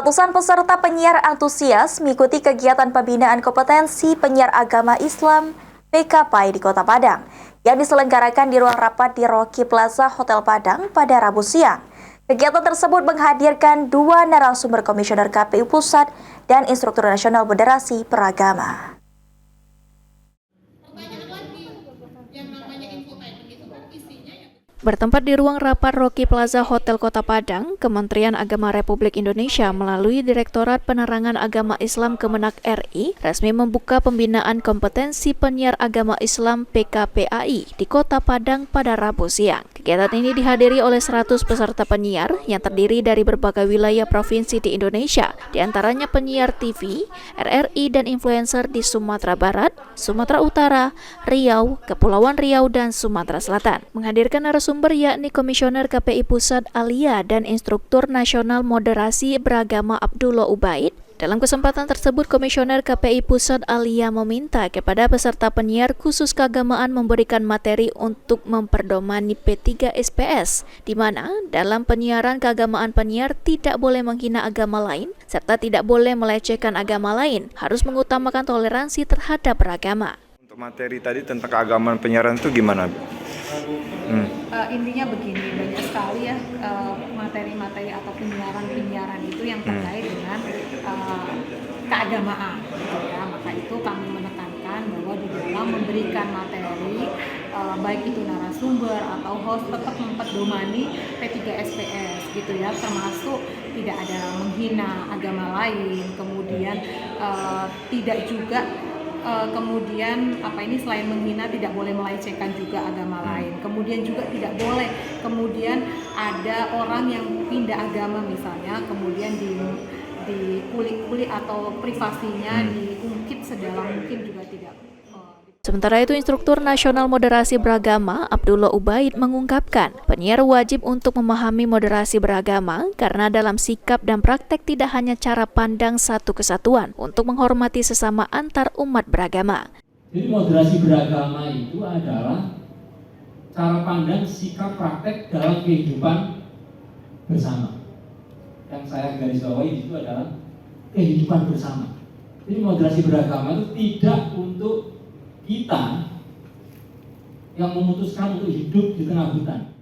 Ratusan peserta penyiar antusias mengikuti kegiatan pembinaan kompetensi penyiar agama Islam PKPI di Kota Padang yang diselenggarakan di ruang rapat di Rocky Plaza Hotel Padang pada Rabu siang. Kegiatan tersebut menghadirkan dua narasumber Komisioner KPU Pusat dan Instruktur Nasional Moderasi Beragama. Bertempat di ruang rapat Rocky Plaza Hotel Kota Padang, Kementerian Agama Republik Indonesia melalui Direktorat Penerangan Agama Islam Kemenak RI resmi membuka pembinaan kompetensi penyiar agama Islam PKPAI di Kota Padang pada Rabu siang. Kegiatan ini dihadiri oleh 100 peserta penyiar yang terdiri dari berbagai wilayah provinsi di Indonesia, diantaranya penyiar TV, RRI, dan influencer di Sumatera Barat, Sumatera Utara, Riau, Kepulauan Riau, dan Sumatera Selatan. Menghadirkan narasumber yakni Komisioner KPI Pusat Alia dan Instruktur Nasional Moderasi Beragama Abdullah Ubaid. Dalam kesempatan tersebut, Komisioner KPI Pusat Alia meminta kepada peserta penyiar khusus keagamaan memberikan materi untuk memperdomani P3 SPS, di mana dalam penyiaran keagamaan penyiar tidak boleh menghina agama lain, serta tidak boleh melecehkan agama lain, harus mengutamakan toleransi terhadap beragama. Untuk materi tadi tentang keagamaan penyiaran itu gimana, Bu? Intinya begini, banyak sekali ya materi-materi atau penyiaran itu yang terkait dengan keagamaan, gitu ya. Maka itu kami menekankan bahwa di dalam memberikan materi, baik itu narasumber atau host, tetap memperdomani P3 SPS, gitu ya, termasuk tidak ada menghina agama lain, kemudian tidak juga selain menghina tidak boleh melecehkan juga agama lain. Kemudian juga tidak boleh kemudian ada orang yang pindah agama misalnya, kemudian dikulik-kulik atau privasinya diungkit sedalam mungkin juga tidak. Sementara itu, Instruktur Nasional Moderasi Beragama Abdullah Ubaid mengungkapkan, penyiar wajib untuk memahami moderasi beragama karena dalam sikap dan praktek tidak hanya cara pandang satu kesatuan untuk menghormati sesama antar umat beragama. Jadi moderasi beragama itu adalah cara pandang, sikap, praktek dalam kehidupan bersama. Yang saya garis bawahi itu adalah kehidupan bersama. Jadi moderasi beragama itu tidak untuk kita yang memutuskan untuk hidup di tengah hutan.